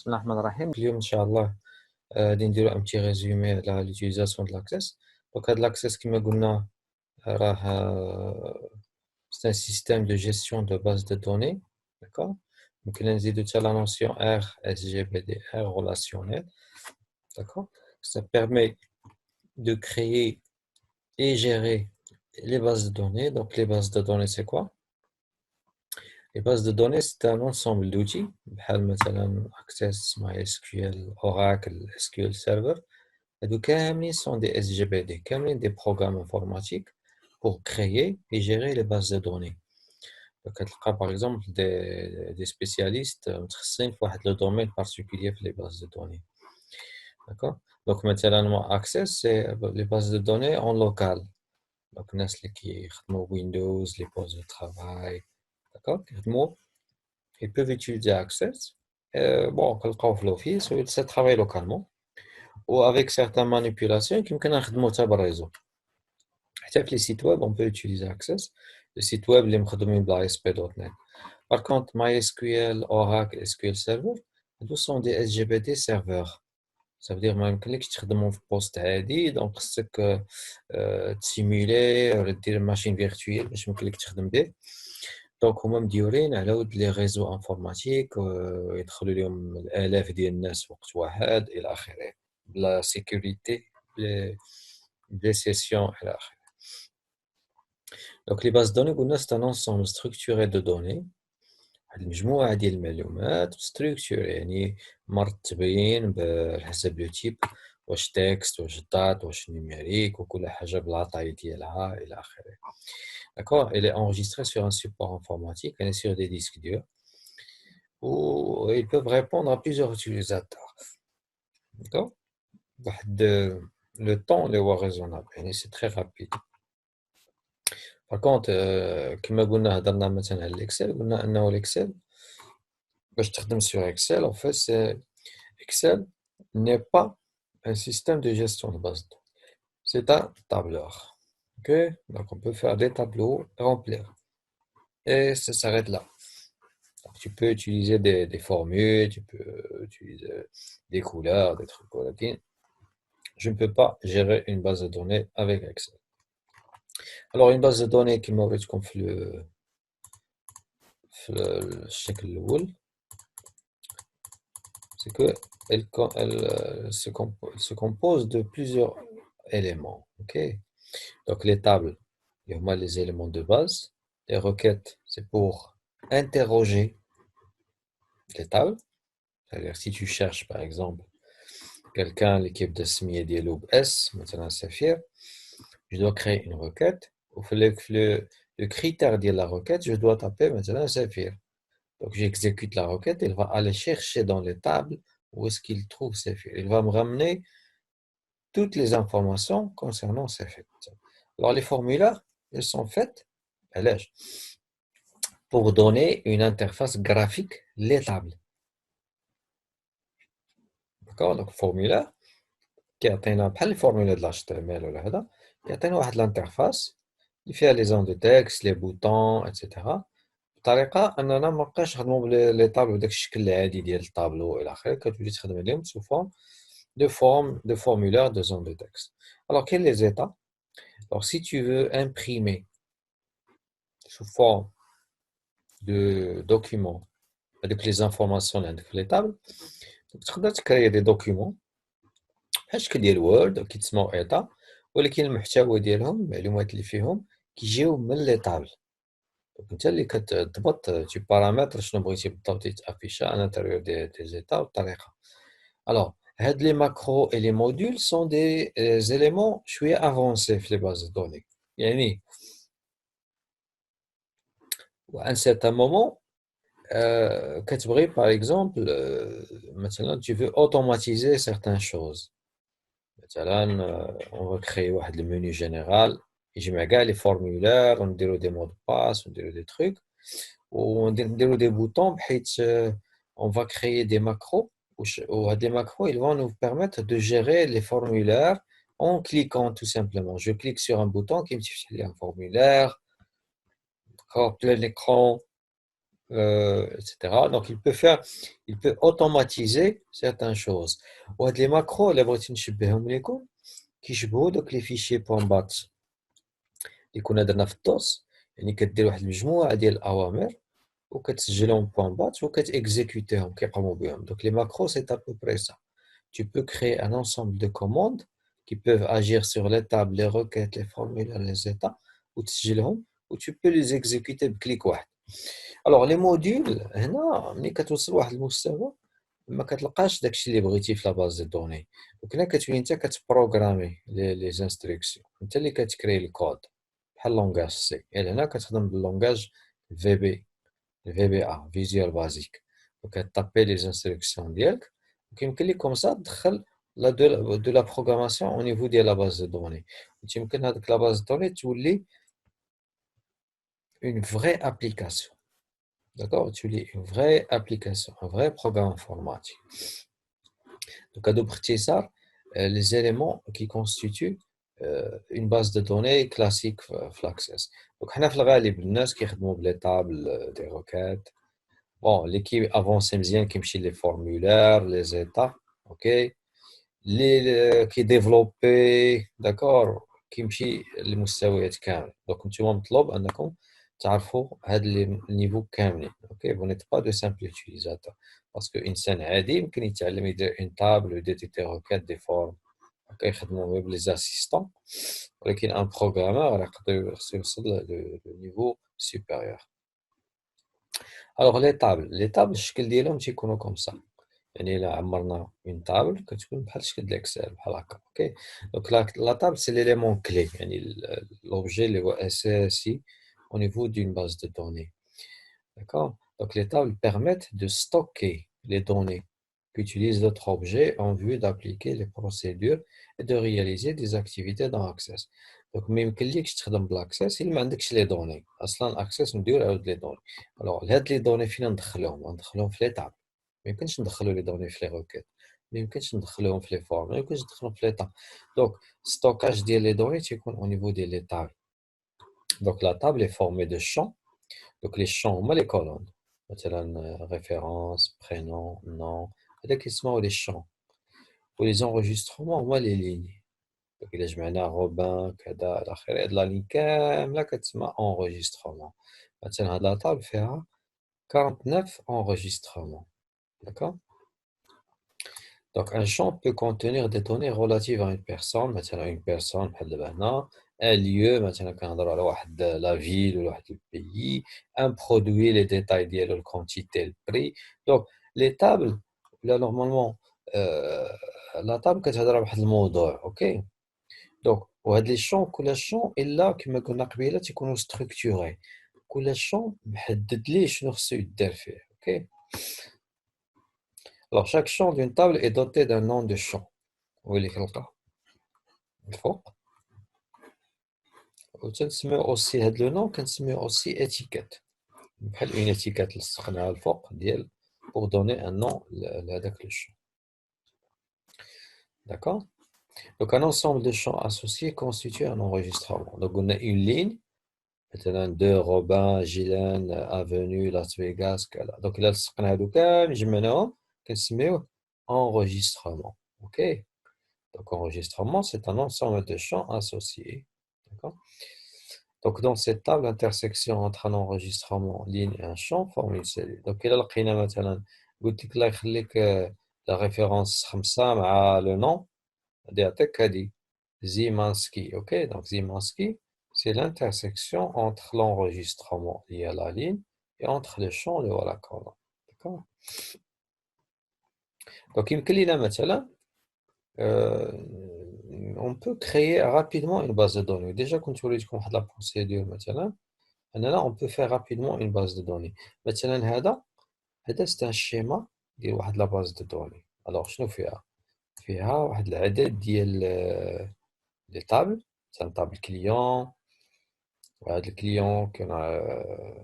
بسم الله الرحمن الرحيم. اليوم إن شاء الله غادي نديرو ان بتي ريزومي على لوتيليزاسيون د لاكسيس. دونك هاد لاكسيس كيما قلنا راه سي ان سيستيم دو جيستيون دو باز دو دوني. داكور، ممكن نزيدو حتى لا نوسيون ار اس جي بي دي ار ريلاسيونيل. داكور، ça permet de créer et gérer les bases de données. Donc les bases de données c'est quoi? Les bases de données, c'est un ensemble d'outils, بحال مثلا Access, MySQL, Oracle, SQL Server. هادو كاملين sont des SGBD, كاملين des programmes informatiques pour créer et gérer les bases de données. Donc كتلقى par exemple des spécialistes متخصصين في واحد le domaine particulier في les bases de données. D'accord? Donc مثلا Access, c'est les bases de données en local. Donc الناس اللي كيخدموا Windows, les postes de travail. D'accord? Ils peuvent utiliser Access. Bon, كنلقاو في l'office ou ça travaille localement. Ou avec certaines manipulations qui ممكن نخدمو حتى بالريزو. حتى في les sites web on peut utiliser Access. Les sites web اللي مخدومين بلا ASP.NET. Par contre, MySQL, Oracle, SQL Server, هادو sont des SGBD serveurs. Ça veut dire ما يمكنلكش تخدمهم في بوست عادي، دونك خصك تسيمولي ولا دير ماشين فيرتويال باش يمكنلك تخدم به. دونك هما مديورين على ود لي ريزو انفورماتيك، يدخلوا لهم الالاف ديال الناس وقت واحد الى اخره، بلا سيكوريتي، بلي سيسيون الى اخره. دونك لي باز دوني قلنا سي ان انسومبل ستركتوري دو دوني، واحد المجموعه ديال المعلومات ستركتوري يعني مرتبين بحسب لو تيب، واش تكست واش دات واش نيميريك، وكل حاجه بلاطاي ديالها الى اخره. D'accord, elle est enregistrée sur un support informatique, elle est sur des disques durs, où ils peuvent répondre à plusieurs utilisateurs. D'accord? Le temps est raisonnable, c'est très rapide. Par contre, comme on a dit maintenant l'Excel, on a l'Excel. Je travaille sur Excel. En fait, Excel n'est pas un système de gestion de base de données. C'est un tableur. Ok? Donc, on peut faire des tableaux, remplir. Et ça s'arrête là. Donc, tu peux utiliser des formules, tu peux utiliser des couleurs, des trucs comme ça. Je ne peux pas gérer une base de données avec Excel. Alors, une base de données qui m'aurait comme le شكل الأول, c'est que elle se compose de plusieurs éléments. Ok? Donc, les tables, il y a les éléments de base. Les requêtes, c'est pour interroger les tables. C'est-à-dire, si tu cherches, par exemple, quelqu'un, l'équipe de SMI et Dialogue S, maintenant Saphir, je dois créer une requête. Le critère de la requête, je dois taper maintenant Saphir. Donc, j'exécute la requête, il va aller chercher dans les tables où est-ce qu'il trouve Saphir. Il va me ramener toutes les informations concernant Saphir. Alors, les formulaires, ils sont faits pour donner une interface graphique les tables. D'accord? Donc, formulaire, كيعطينا بحال الفورمولا ديال HTML ولا هذا، كيعطينا واحد الانترفاس اللي فيها لي زون دو تكست، لي بوطون ايتترا، بطريقه اننا ما نبقاش نخدموا بلي طابلو بداك الشكل العادي ديال الطابلو الى اخره، كتولي تخدم عليهم سو فورم دو فورمulaire de zone de texte. Alors quelles les étapes? Alors si tu veux imprimer sous forme de document avec les informations اللي عندك في les tables, تقدر تكري des documents بحال الشكل ديال وورد كيتسموا ايطا، ولكن المحتوى ديالهم المعلومات اللي فيهم كيجيو من لي طابل. دونك انت اللي كتضبط تي بارامتر شنو بغيتي بالضبط يتافيشا ان انتيريور دي زيتا والطريقه. الوغ هاد لي ماكرو اي لي موديول سون دي زيليمون شويه افونسي في لي باز دوني، يعني وان سيرتان مومون كتبغي باغ اكزومبل مثلا tu veux automatiser certaines choses. مثلا on va créer واحد المنيو جينيرال يجمع كاع لي فورمولير ونديرو دي مود باس ونديرو دي تروك ونديرو دي بوطون بحيث on va créer des macros وهاد لي macros ils vont nous permettre de gérer les formulaires en cliquant tout simplement. Je clique sur un bouton qui me fait un formulaire, plein l'écran, etc. Donc, il peut automatiser certaines choses. وهاد les macros اللي بغيت نشبههم لكم كيشبهوا دوك les fichiers .bat اللي كنا درنا في الدوس. يعني كدير واحد المجموعة ديال الأوامر وكتسجلهم .bat وكتexécuteهم كيقوموا بهم. Donc, les macros, c'est à peu près ça. Tu peux créer un ensemble de commandes qui peuvent agir sur les tables, les requêtes, les formulaires, les états, وتسجلهم, ou tu peux les exécuter بكليك واحد. الوغ لي موديول هنا ملي كتوصل لواحد المستوى ما كتلقاش داكشي اللي بغيتي في لاباز دو دوني. دونك هنا كتولي انت كتبروغرامي لي زانستركسيون، انت اللي كتكري الكود بحال لونغاج سي. يعني هنا كتخدم باللونغاج في بي، الفي بي ا فيزيوال بازيك، وكتابي لي زانستركسيون ديالك وكيمكن لك كومسا تدخل لا دو لا بروغراماسيون او نيفو ديال لاباز دو دوني، وتيمكن هذيك لاباز دو دوني تولي اون فري ابليكاسيون. D'accord? Tu lis une vraie application, un vrai programme informatique. Donc, à ça, les éléments qui constituent une base de données classique Fluxus. Donc, on a fait le gens qui ont les tables, des requêtes. Bon, l'équipe avance bien qui me les formulaires, les états, ok? Qui développent, d'accord? Qui me les مستويات كامل. Donc, tu m'entends, عندكم تعرفوا هاد النيفو كاملين. اوكي vous n'êtes pas de simple utilisateur parce que انسان عادي يمكن يتعلم يدير une table ويدير دي requêtes des formes اوكي يخدموا غير les assistants، ولكن un programmeur يقدر يوصل le niveau supérieur. alors les tables الشكل ديالهم تيكونوا comme ça. يعني إلا عمرنا une table كتكون بحال الشكل ديال الإكسل بحال هكا. اوكي دونك la table c'est l'élément clé، يعني l'objet اللي هو أساسي au niveau d'une base de données. D'accord? Donc, les tables permettent de stocker les données qu'utilisent d'autres objets en vue d'appliquer les procédures et de réaliser des activités dans Access. Donc, même que تخدم بالAccess il ما عندكش les données. أصلا Access ندير عاود les données. Alors, هاد les données فين ندخلهم؟ ندخلهم في les tables. ما يمكنش ندخلوا les données في les requêtes. ما يمكنش ندخلوهم في les formes. ما يمكنش ندخلهم في les tables. Donc, stockage ديال les données تيكون au niveau des tables. Donc, la table est formée de champs. Donc, les champs, moi, les colonnes. مثلا référence, prénom, nom. هذاك يسمعوا les champs. Pour les enregistrements, moi, les lignes. Donc, إلا جمعنا روبان كذا إلى آخره، هاد لا لين كاملة كتسمى enregistrement. مثلا هاد لا table فيها 49 enregistrements. D'accord? Donc, un champ peut contenir des données relatives à une personne. مثلا une personne بحال دابا هنا. Un lieu, مثلا كنهضروا على واحد la ville ou واحد le pays. Un produit, les détails ديالو, le quantité, le prix. Donc, les tables, là, normalement, la table كتهضر على واحد الموضوع. OK? Donc, وهاد les champs, كل champ إلا كما قلنا قبيلة تيكونوا structurés. كل champ محدد ليه شنو خصو يدار فيه. OK? Alors, chaque champ d'une table est doté d'un nom de champ. Où il est quelque part. الفوق. وتنسميو aussi هاد لو نون كنسميو aussi étiquette. بحال une étiquette لصقناها الفوق ديال pour donner un nom لهداك le champ. D'accord? Donc un ensemble de champs associés constitue un enregistrement. Donc on a une ligne, مثلا de Robin, Gilles, Avenue, Las Vegas, كذا. Donc إلا لصقنا هادو كامل جمعناهم كنسميوه enregistrement. OK? Donc enregistrement, c'est un ensemble de champs associés. D'accord? Donc dans cette table, l'intersection entre un enregistrement ligne et un champ forme une cellule. Donc إلا لقينا مثلا قلت لك الله يخليك la référence 5 مع le nom غادي يعطيك هادي Zimanski. OK? Donc Zimanski, c'est l'intersection entre l'enregistrement lié à la ligne et entre le champ et la colonne. D'accord? Donc يمكن لينا مثلا on peut créer rapidement une base de données. Déjà, quand tu as la procédure, maintenant, là, on peut faire rapidement une base de données. Maintenant, c'est un schéma de la base de données. Alors, je fais واحد العدد ديال les tables. C'est une table client. Le client qui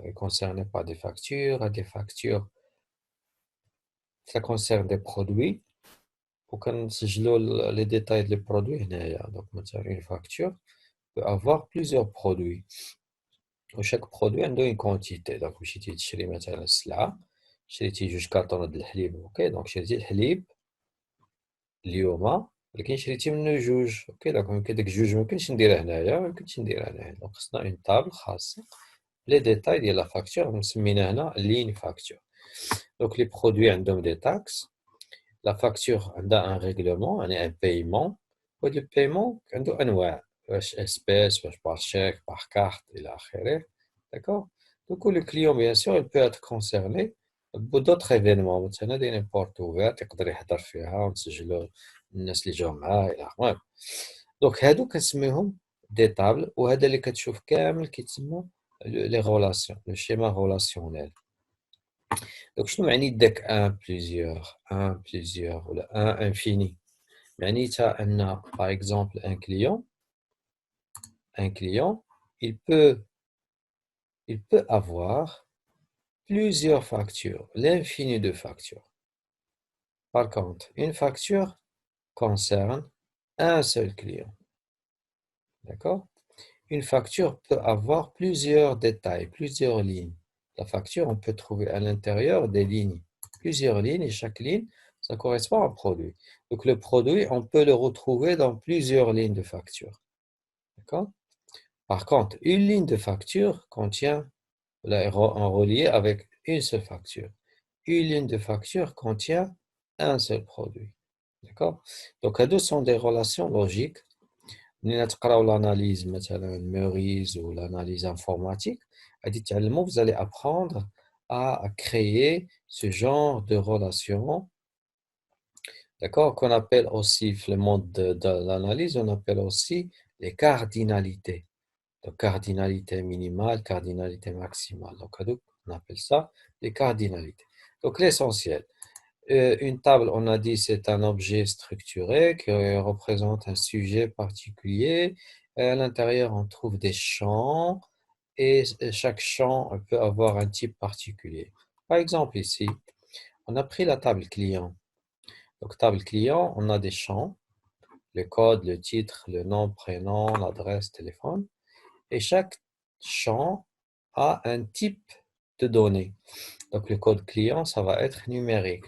est concerné par des factures. Des factures, ça concerne des produits. وكنسجلوا les détails des produits هنايا. Donc, مثلا une facture peut avoir plusieurs produits. وشاك برودوي عنده اون كونتيتي. دونك مشيتي تشري مثلا السلعة، شريتي 2 كارطونات د الحليب، اوكي، دونك شريتي الحليب اليوم، ولكن شريتي منه 2، اوكي، دونك ممكن داك 2 ميمكنش نديره هنايا، ميمكنش نديره هنايا، دونك خصنا اون طابل خاصة لي ديتاي ديال لا فاكتور، مسمينها هنا لين فاكتور. دونك لي برودوي عندهم دي تاكس، لا فاكتور عندها ان ريغلومون يعني ان بايمون، وهاد لو بايمون عنده انواع، واش اسبيس، واش بار شيك، بار كارت الى اخره. داكوغ. دوكو لو كليون بيان سور il peut être concerné بدوطخ ايفينمون، مثلا دايرين بورت اوفيرت يقدر يحضر فيها ونسجلو الناس اللي جاو معاه الى المهم. دونك هادو كنسميوهم دي طابل، وهذا اللي كتشوف كامل كيتسمى لي غولاسيون، لو شيما غولاسيونيل. دونك شنو معني داك ان بليزيور ولا ان انفيني؟ معنيتها ان باغ اكزومبل un client il peut avoir plusieurs factures, l'infini de factures. Par contre, une facture concerne un seul client. D'accord? Une facture peut avoir plusieurs détails, plusieurs lignes. La facture, on peut trouver à l'intérieur des lignes, plusieurs lignes, et chaque ligne, ça correspond à un produit. Donc le produit, on peut le retrouver dans plusieurs lignes de facture. D'accord? Par contre, une ligne de facture contient, là, en relié avec une seule facture. Une ligne de facture contient un seul produit. D'accord? Donc, les deux sont des relations logiques. ملي تقراو l'analyse مثلا Meurice ou l'analyse informatique, vous allez apprendre à créer ce genre de relations, d'accord, qu'on appelle aussi, le monde de l'analyse, on appelle aussi les cardinalités. Donc, cardinalité minimale, cardinalité maximale. Donc, on appelle ça les cardinalités. Donc, l'essentiel. Une table, on a dit, c'est un objet structuré qui représente un sujet particulier. À l'intérieur, on trouve des champs et chaque champ peut avoir un type particulier. Par exemple, ici, on a pris la table client. Donc, table client, on a des champs, le code, le titre, le nom, prénom, l'adresse, téléphone. Et chaque champ a un type de données. Donc, le code client, ça va être numérique.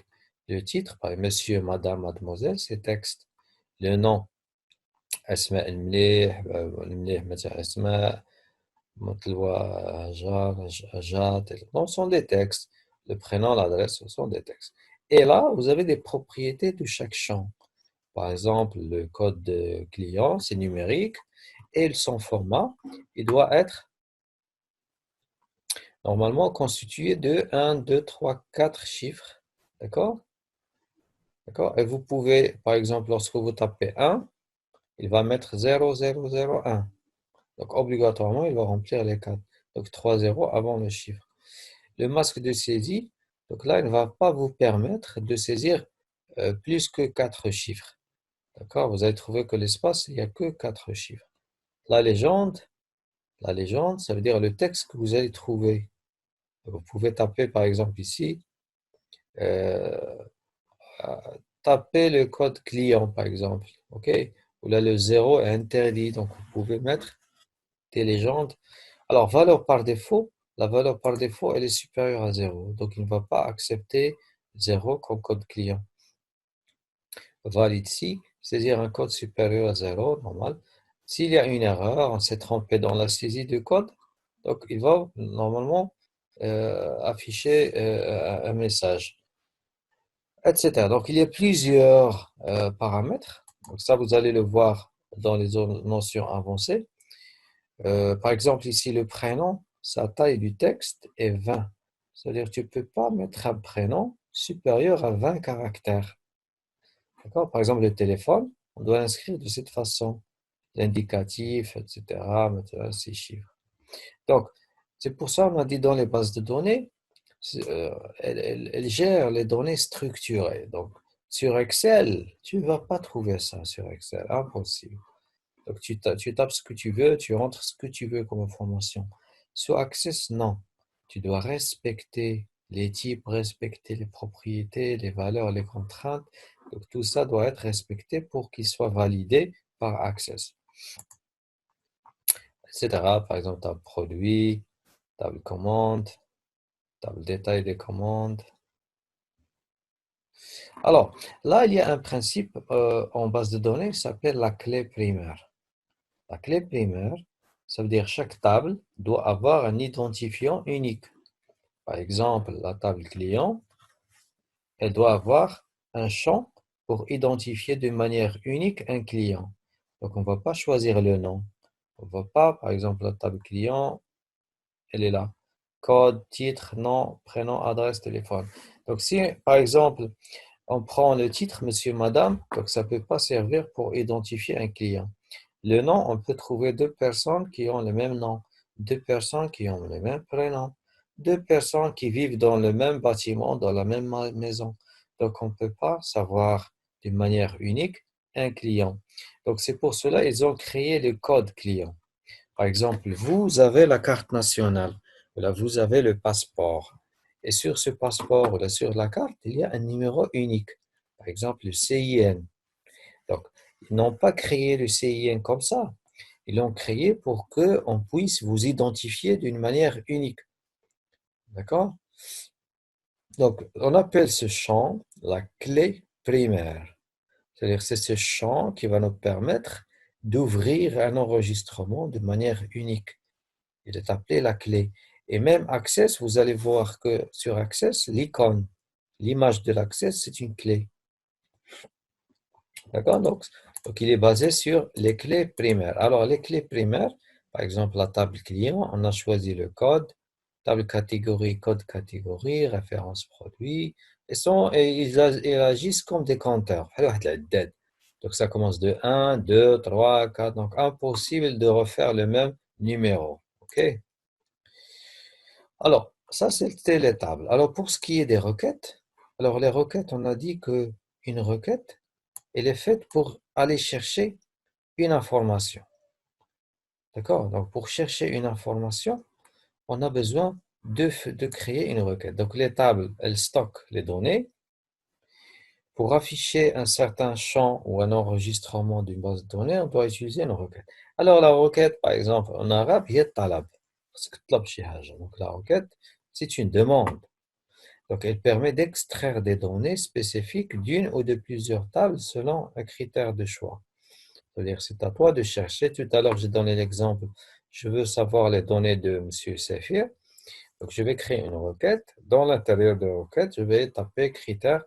Le titre, par monsieur, madame, mademoiselle, c'est texte. Le nom, أسماء المليح، المليح مثلا أسماء، مطلوة هجار، هجات. Donc, ce sont des textes. Le prénom, l'adresse, ce sont des textes. Et là, vous avez des propriétés de chaque champ. Par exemple, le code de client, c'est numérique et son format, il doit être normalement constitué de 1, 2, 3, 4 chiffres. D'accord? D'accord? Et vous pouvez, par exemple, lorsque vous tapez 1, il va mettre 0, 0, 0, 1. Donc, obligatoirement, il va remplir les 4. Donc, 3 zéros avant le chiffre. Le masque de saisie, donc là, il ne va pas vous permettre de saisir plus que 4 chiffres. D'accord? Vous allez trouver que l'espace, il n'y a que 4 chiffres. La légende, ça veut dire le texte que vous allez trouver. Vous pouvez taper, par exemple, ici, euh, taper le code client, par exemple. OK? Où là, le 0 est interdit. Donc, vous pouvez mettre des légendes. Alors, valeur par défaut, la valeur par défaut, elle est supérieure à 0. Donc, il ne va pas accepter 0 comme code client. Valide si, saisir un code supérieur à 0, normal. S'il y a une erreur, on s'est trompé dans la saisie du code, donc il va normalement afficher un message, etc. Donc, il y a plusieurs paramètres. Donc, ça, vous allez le voir dans les notions avancées. Par exemple, ici, le prénom, sa taille du texte est 20. C'est-à-dire que tu ne peux pas mettre un prénom supérieur à 20 caractères. D'accord? Par exemple, le téléphone, on doit inscrire de cette façon, l'indicatif, etc., maintenant, ces chiffres. Donc, c'est pour ça qu'on a dit dans les bases de données, elles gèrent les données structurées. Donc, sur Excel, tu ne vas pas trouver ça sur Excel, impossible. Donc, tu tapes ce que tu veux, tu rentres ce que tu veux comme information. Sur Access, non. Tu dois respecter les types, respecter les propriétés, les valeurs, les contraintes. Donc, tout ça doit être respecté pour qu'il soit validé par Access, etc. Par exemple, un produit. table commande, table détail des commandes. Alors, là, il y a un principe en base de données qui s'appelle la clé primaire. La clé primaire, ça veut dire chaque table doit avoir un identifiant unique. Par exemple, la table client, elle doit avoir un champ pour identifier de manière unique un client. Donc, on ne va pas choisir le nom. On ne va pas, par exemple, la table client, elle est là. Code, titre, nom, prénom, adresse, téléphone. Donc, si, par exemple, on prend le titre monsieur, madame, donc ça ne peut pas servir pour identifier un client. Le nom, on peut trouver deux personnes qui ont le même nom, deux personnes qui ont le même prénom, deux personnes qui vivent dans le même bâtiment, dans la même maison. Donc, on ne peut pas savoir d'une manière unique un client. Donc, c'est pour cela qu'ils ont créé le code client. Par exemple, vous avez la carte nationale, là, vous avez le passeport. Et sur ce passeport, là, sur la carte, il y a un numéro unique. Par exemple, le CIN. Donc, ils n'ont pas créé le CIN comme ça. Ils l'ont créé pour qu'on puisse vous identifier d'une manière unique. D'accord? Donc, on appelle ce champ la clé primaire. C'est-à-dire, c'est ce champ qui va nous permettre d'ouvrir un enregistrement de manière unique. Il est appelé la clé. Et même Access, vous allez voir que sur Access, l'icône, l'image de l'Access, c'est une clé. D'accord? Donc, il est basé sur les clés primaires. Alors, les clés primaires, par exemple, la table client, on a choisi le code, table catégorie, code catégorie, référence produit, et ils agissent comme des compteurs. Donc, ça commence de 1, 2, 3, 4. Donc, impossible de refaire le même numéro. OK? Alors, ça, c'était les tables. Alors, pour ce qui est des requêtes, alors les requêtes, on a dit qu'une requête, elle est faite pour aller chercher une information. D'accord? Donc, pour chercher une information, on a besoin de créer une requête. Donc, les tables, elles stockent les données. Pour afficher un certain champ ou un enregistrement d'une base de données, on doit utiliser une requête. Alors, la requête, par exemple, en arabe, هي الطلب. Parce que طلب شي حاجة. Donc, la requête, c'est une demande. Donc, elle permet d'extraire des données spécifiques d'une ou de plusieurs tables selon un critère de choix. C'est-à-dire, c'est à toi de chercher. Tout à l'heure, j'ai donné l'exemple. Je veux savoir les données de M. Safir. Donc, je vais créer une requête. Dans l'intérieur de la requête, je vais taper critère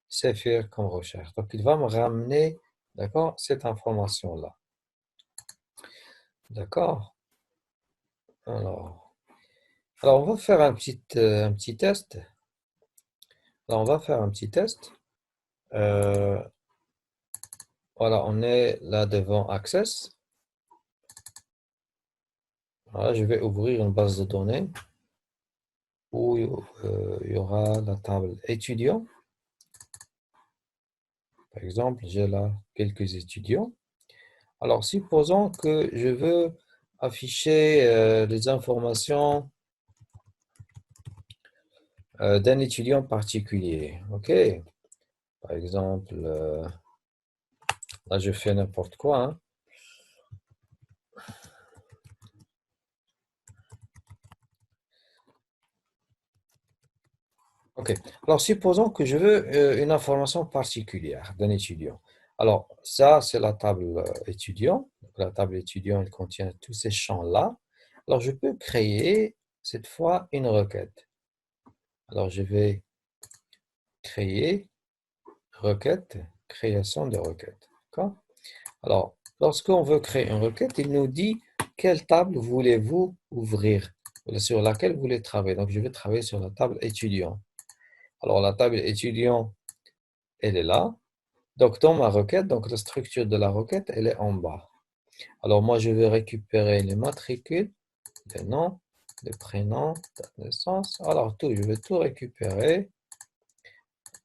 Safir comme recherche. Donc, il va me ramener, d'accord, cette information-là. D'accord? Alors, on va faire un petit test. Alors, on va faire un petit test. Voilà, on est là devant Access. Voilà, je vais ouvrir une base de données où il y aura la table étudiant. Par exemple, j'ai là quelques étudiants. Alors, supposons que je veux afficher les informations d'un étudiant particulier. OK? Par exemple, là, je fais n'importe quoi, hein. OK. Alors, supposons que je veux une information particulière d'un étudiant. Alors, ça, c'est la table étudiant. Donc, la table étudiant, elle contient tous ces champs-là. Alors, je peux créer, cette fois, une requête. Alors, je vais créer requête, création de requête. D'accord? Alors, lorsqu'on veut créer une requête, il nous dit quelle table voulez-vous ouvrir, sur laquelle vous voulez travailler. Donc, je vais travailler sur la table étudiant. Alors, la table étudiant, elle est là. Donc, dans ma requête, donc la structure de la requête, elle est en bas. Alors, moi, je vais récupérer les matricules, les noms, les prénoms, date de naissance. Alors, je vais tout récupérer.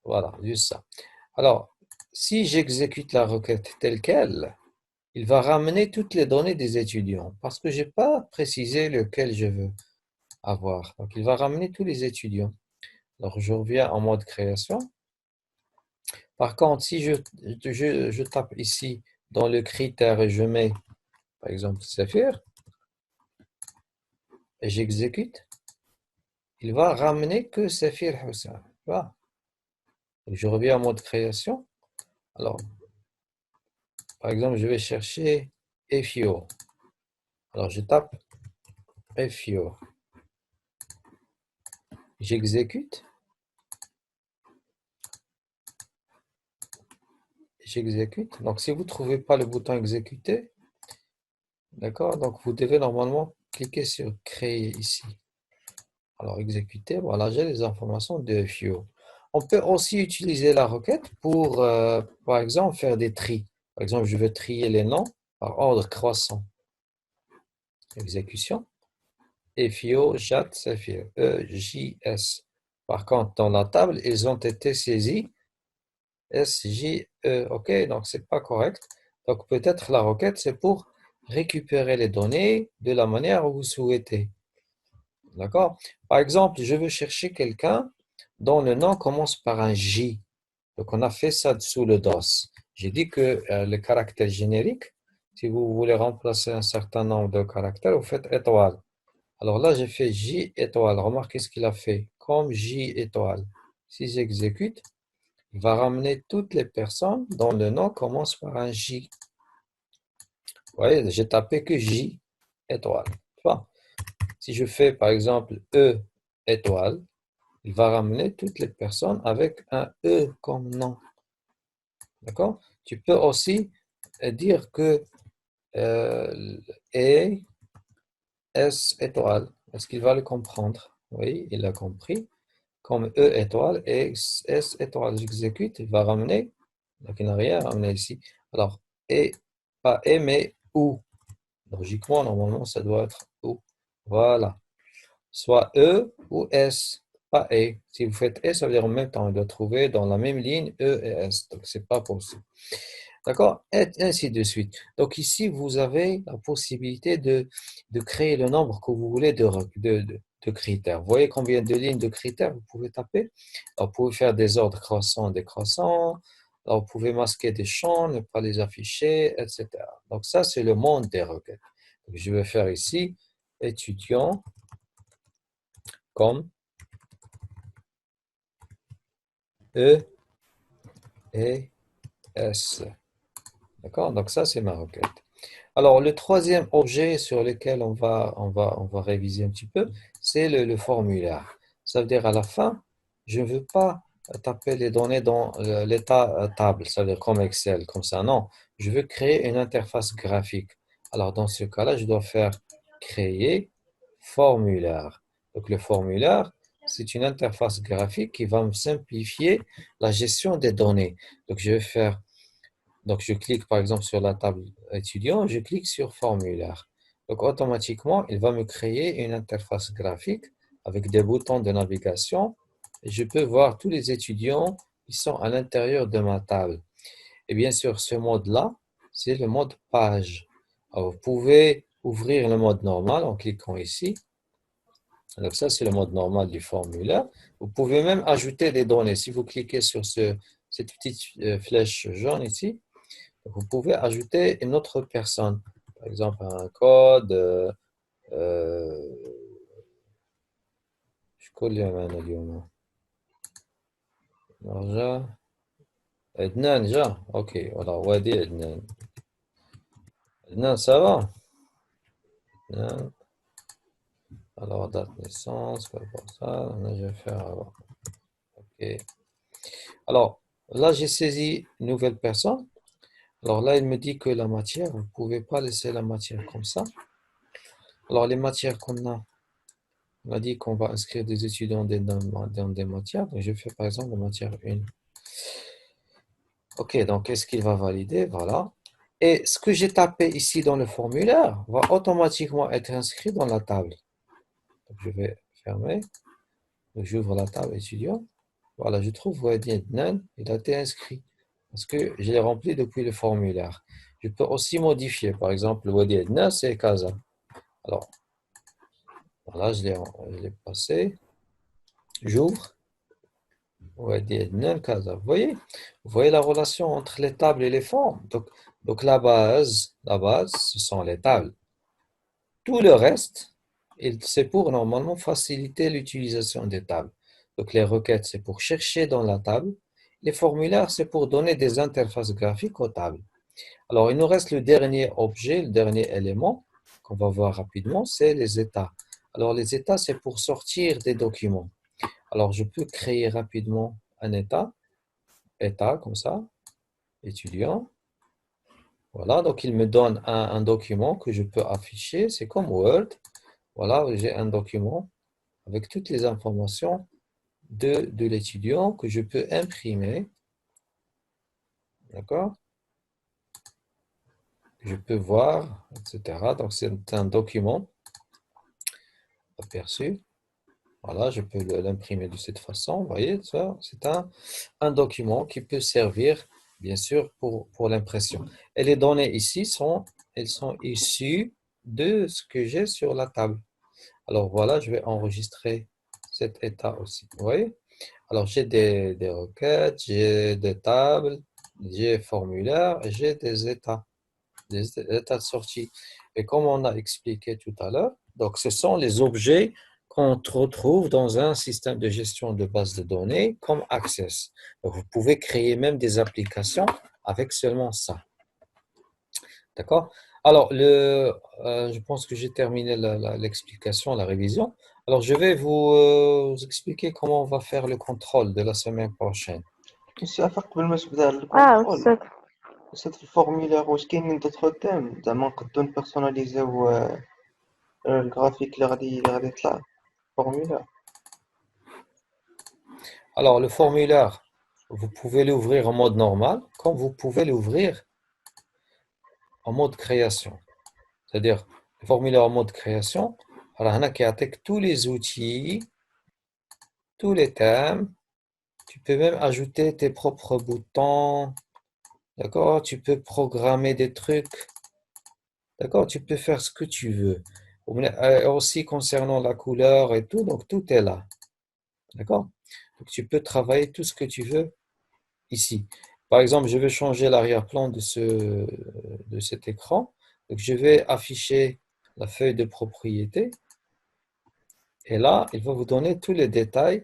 Voilà, juste ça. Alors, si j'exécute la requête telle qu'elle, il va ramener toutes les données des étudiants parce que je n'ai pas précisé lequel je veux avoir. Donc, il va ramener tous les étudiants. Alors, je reviens en mode création. Par contre, si je tape ici dans le critère et je mets, par exemple, Saphir, et j'exécute, il va ramener que Safir Hussein. Voilà. Donc, je reviens en mode création. Alors, par exemple, je vais chercher FIO. Alors, je tape FIO. J'exécute. J'exécute. Donc, si vous ne trouvez pas le bouton exécuter, d'accord, donc vous devez normalement cliquer sur créer ici. Alors, exécuter, voilà, j'ai les informations de FIO. On peut aussi utiliser la requête pour, par exemple, faire des tris. Par exemple, je veux trier les noms par ordre croissant. Exécution. FIO, JAT, Saphir, EJS. Par contre, dans la table, ils ont été saisis SJE. OK, donc c'est pas correct. Donc peut-être la requête, c'est pour récupérer les données de la manière où vous souhaitez. D'accord? Par exemple, je veux chercher quelqu'un dont le nom commence par un J. Donc on a fait ça sous le DOS. J'ai dit que le caractère générique, si vous voulez remplacer un certain nombre de caractères, vous faites étoile. Alors là, j'ai fait J étoile. Remarquez ce qu'il a fait. Comme J étoile. Si j'exécute, il va ramener toutes les personnes dont le nom commence par un J. Vous voyez, j'ai tapé que J étoile. Enfin, si je fais par exemple E étoile, il va ramener toutes les personnes avec un E comme nom. D'accord? Tu peux aussi dire que E, S étoile. Est-ce qu'il va le comprendre? Oui, il a compris. Comme E étoile et S étoile. J'exécute, il va ramener. Donc, il n'a rien ramené ici. Alors, et, pas et, mais ou. Logiquement, normalement, ça doit être ou. Voilà. Soit E ou S, pas et. Si vous faites et, ça veut dire en même temps. Il doit trouver dans la même ligne E et S. Donc, c'est pas possible. D'accord? Et ainsi de suite. Donc, ici, vous avez la possibilité de créer le nombre que vous voulez de critères. Vous voyez combien de lignes de critères vous pouvez taper? Alors, vous pouvez faire des ordres croissants, décroissants. Alors, vous pouvez masquer des champs, ne pas les afficher, etc. Donc, ça, c'est le monde des requêtes. Donc, je vais faire ici étudiant comme E et S. D'accord? Donc, ça, c'est ma requête. Alors, le troisième objet sur lequel on va réviser un petit peu, c'est le formulaire. Ça veut dire à la fin, je ne veux pas taper les données dans l'état table, ça veut dire comme Excel, comme ça. Non, je veux créer une interface graphique. Alors, dans ce cas-là, je dois faire créer formulaire. Donc, le formulaire, c'est une interface graphique qui va me simplifier la gestion des données. Donc, je vais faire donc, je clique par exemple sur la table étudiant, je clique sur formulaire. Donc, automatiquement, il va me créer une interface graphique avec des boutons de navigation. Et je peux voir tous les étudiants qui sont à l'intérieur de ma table. Et bien sûr, ce mode-là, c'est le mode page. Alors, vous pouvez ouvrir le mode normal en cliquant ici. Donc, ça, c'est le mode normal du formulaire. Vous pouvez même ajouter des données. Si vous cliquez sur cette petite flèche jaune ici, vous pouvez ajouter une autre personne, par exemple un code. Je colle معنا اليوم. نرجع عدنان جا اوكي voilà وادي عدنان عدنان ça va عدنان. Alors date de naissance pas pour ça je vais faire ok. Alors là j'ai saisi une nouvelle personne. Alors là il me dit que la matière vous ne pouvez pas laisser la matière comme ça. Alors les matières qu'on a, on a dit qu'on va inscrire des étudiants dans des matières. Donc, je fais par exemple la matière 1. OK, donc qu'est-ce qu'il va valider? Voilà. Et ce que j'ai tapé ici dans le formulaire va automatiquement être inscrit dans la table. Donc, je vais fermer. Donc, j'ouvre la table étudiant. Voilà, je trouve Wadi Adnan, il a été inscrit. Parce que je l'ai rempli depuis le formulaire. Je peux aussi modifier. Par exemple, Wadi Adnan, c'est Casa. Alors, voilà, je l'ai passé. J'ouvre. Wadi Adnan, Casa. Vous voyez la relation entre les tables et les formes. Donc la base, ce sont les tables. Tout le reste c'est pour normalement faciliter l'utilisation des tables. Donc les requêtes, c'est pour chercher dans la table. Les formulaires, c'est pour donner des interfaces graphiques aux tables. Alors, il nous reste le dernier objet, le dernier élément qu'on va voir rapidement, c'est les états. Alors, les états, c'est pour sortir des documents. Alors, je peux créer rapidement un état comme ça, étudiant. Voilà, donc il me donne un document que je peux afficher. C'est comme Word. Voilà, j'ai un document avec toutes les informations de l'étudiant que je peux imprimer. D'accord? Je peux voir, etc. Donc, c'est un document aperçu. Voilà, je peux l'imprimer de cette façon. Vous voyez, ça, c'est un document qui peut servir, bien sûr, pour l'impression. Et les données ici elles sont issues de ce que j'ai sur la table. Alors voilà, je vais enregistrer cet état aussi. Vous voyez? Alors j'ai des requêtes, j'ai des tables, j'ai formulaires, et j'ai des états de sortie. Et comme on a expliqué tout à l'heure, donc ce sont les objets qu'on retrouve dans un système de gestion de base de données comme Access. Donc vous pouvez créer même des applications avec seulement ça. D'accord? Alors, je pense que j'ai terminé l'explication, la révision. Alors, je vais vous expliquer comment on va faire le contrôle de la semaine prochaine. بس عفاك قبل ما تبدا أستاذ الكونترول وصلت في الفورميلار واش كاينين دوطخ تيم زعما نقدروا نبيرسوناليزيو الجرافيك اللي غادي يطلع فورميلار. Alors, le formulaire, vous pouvez l'ouvrir en mode normal, comme vous pouvez l'ouvrir en mode création. C'est-à-dire, le formulaire en mode création, alors, on a qui attaque tous les outils, tous les thèmes. Tu peux même ajouter tes propres boutons. D'accord? Tu peux programmer des trucs. D'accord? Tu peux faire ce que tu veux. Aussi concernant la couleur et tout, donc tout est là. D'accord? Donc tu peux travailler tout ce que tu veux ici. Par exemple, je vais changer l'arrière-plan de cet écran. Donc je vais afficher la feuille de propriété. Et là, il va vous donner tous les détails.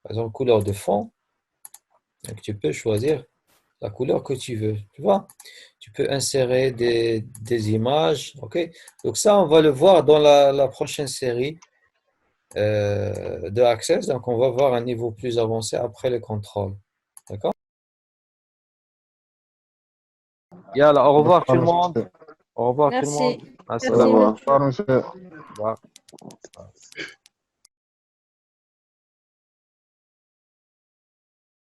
Par exemple, couleur de fond. Donc tu peux choisir la couleur que tu veux. Tu vois? Tu peux insérer des images. OK? Donc ça, on va le voir dans la prochaine série de Access. Donc on va voir un niveau plus avancé après le contrôle. D'accord? Yalla, au revoir tout le monde. Au revoir tout le monde. Merci. Assalamu Merci, alaikum. monsieur. Merci. Au revoir.